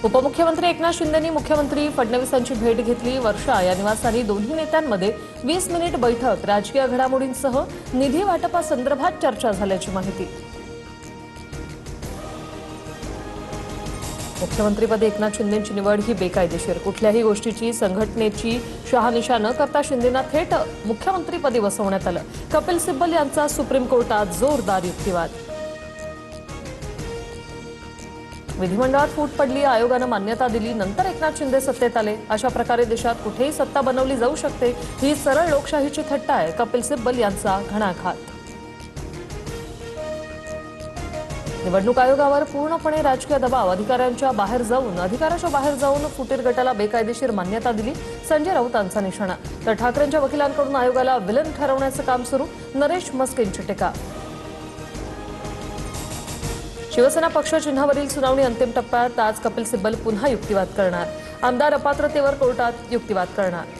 उपमुख्यमंत्री एकनाथ शिंदेंनी मुख्यमंत्री फडणवीसांची भेट घेतली। वर्षा या निवासानी दोन्ही नेत्यांमध्ये 20 मिनिट बैठक, राजकीय घडामोडींसह निधी वाटपासंदर्भात चर्चा झाल्याची माहिती। मुख्यमंत्रीपदी एकनाथ शिंदेंची निवड ही बेकायदेशीर, कुठल्याही गोष्टीची संघटनेची शहानिशा न करता शिंदेंना थेट मुख्यमंत्रीपदी बसवण्यात आलं। कपिल सिब्बल यांचा सुप्रीम कोर्टात जोरदार युक्तिवाद। विधिमंडळात फूट पडली, आयोगानं मान्यता दिली, नंतर एकनाथ शिंदे सत्तेत आले। अशा प्रकारे देशात कुठेही सत्ता बनवली जाऊ शकते, ही सरळ लोकशाहीची थट्टा आहे, कपिल सिब्बल यांचा घणाघात। निवडणूक आयोगावर पूर्णपणे राजकीय दबाव, अधिकाराच्या बाहेर जाऊन फुटीर गटाला बेकायदेशीर मान्यता दिली, संजय राऊतांचा निशाणा। तर ठाकरेंच्या वकिलांकडून आयोगाला विलन ठरवण्याचं काम सुरू, नरेश मस्केंची टीका। शिवसेना पक्ष चिन्हावरील सुनावणी अंतिम टप्प्यात, आज कपिल सिब्बल पुन्हा युक्तिवाद करणार। आमदार अपात्रतेवर कोर्टात युक्तिवाद करणार।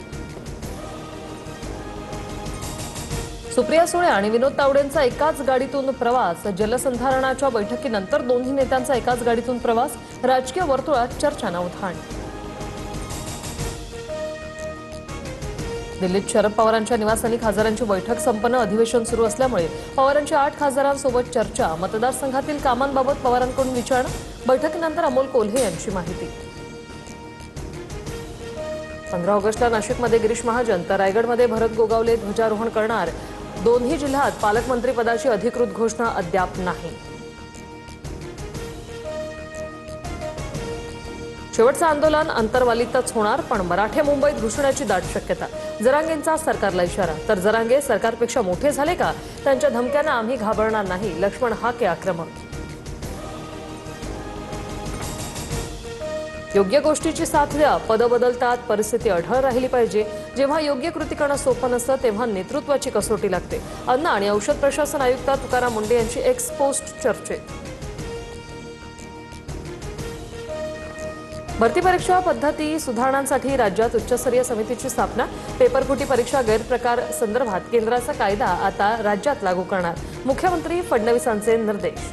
सुप्रिया सुळे आणि विनोद तावडेंचा एकाच गाडीतून प्रवास, जलसंधारणाच्या बैठकीनंतर दोन्ही नेत्यांचा एकाच गाडीतून प्रवास, राजकीय वर्तुळात चर्चांना उधाण। दिल्लीत शरद पवारांच्या निवासानी खासदारांची बैठक संपन्न, अधिवेशन सुरू असल्यामुळे पवारांच्या 8 खासदारांसोबत चर्चा, मतदारसंघातील कामांबाबत पवारांकडून विचारणा, बैठकीनंतर अमोल कोल्हे यांची माहिती। 15 ऑगस्टला नाशिकमध्ये गिरीश महाजन तर रायगडमध्ये भरत गोगावले ध्वजारोहण करणार। दोन्ही जिल्ह्यात पालकमंत्रीपदाची अधिकृत घोषणा अद्याप नाही। शेवटचं आंदोलन अंतरवालीतच होणार, पण मराठे मुंबईत घुसण्याची दाट शक्यता। जरांगेंचा सरकारला इशारा, तर जरांगे सरकारपेक्षा मोठे झाले का? त्यांच्या धमक्यांना आम्ही घाबरणार नाही, लक्ष्मण हाके आक्रमक। योग्य गोष्टीची साथ द्या, पद बदलतात, परिस्थिती अढळ राहिली पाहिजे। जेव्हा योग्य कृती करणं सोपं नसतं, तेव्हा नेतृत्वाची कसोटी लागते। अन्न आणि औषध प्रशासन आयुक्त तुकाराम मुंडे यांची एक्स पोस्ट चर्चेत। भरती परीक्षा पद्धती सुधारणांसाठी राज्यात उच्चस्तरीय समितीची स्थापना, पेपरफुटी परीक्षा गैरप्रकार संदर्भात केंद्राचा कायदा आता राज्यात लागू करणार, मुख्यमंत्री फडणवीसांचे निर्देश।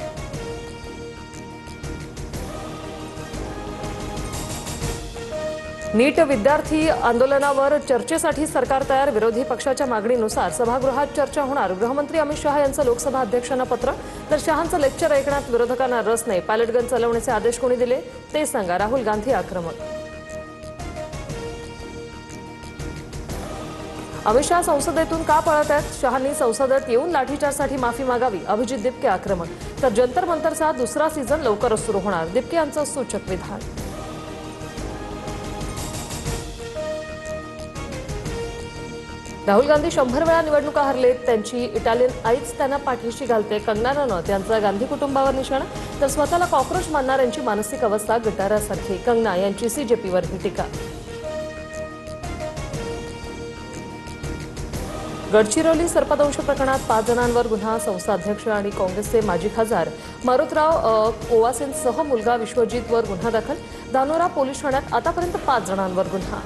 नीट विद्यार्थी आंदोलनावर चर्चेसाठी सरकार तयार, विरोधी पक्षाच्या मागणीनुसार सभागृहात चर्चा होणार। गृहमंत्री अमित शहा यांचं लोकसभा अध्यक्षांना पत्र, तर शहांचं लेक्चर ऐकण्यात विरोधकांना रस नाही, पायलट गन चालवण्याचे आदेश कोणी दिले ते सांगा, राहुल गांधी आक्रमक। अमित शहा संसदेतून का पळत आहेत? शहांनी संसदेत येऊन लाठीचार्जसाठी माफी मागावी, अभिजित दिपके आक्रमक। तर जंतर मंतरचा दुसरा सीझन लवकरच सुरू होणार, दिपके यांचं सूचक विधान। राहुल गांधी 100 वेळा निवडणुका हरलेत, त्यांची इटालियन आईच त्यांना पाठीशी घालते। कंगना रनौत यांचा गांधी कुटुंबावर निशाणा, तर स्वतःला कॉक्रोच मानणाऱ्यांची मानसिक अवस्था गटारासारखी, कंगना यांची सीजेपीवर टीका। गडचिरोली सर्पदंश प्रकरणात 5 जणांवर गुन्हा, संस्थाध्यक्ष आणि काँग्रेसचे माजी खासदार मारुतराव कोवासेंसह मुलगा विश्वजितवर गुन्हा दाखल। धानोरा पोलीस ठाण्यात आतापर्यंत 5 जणांवर गुन्हा।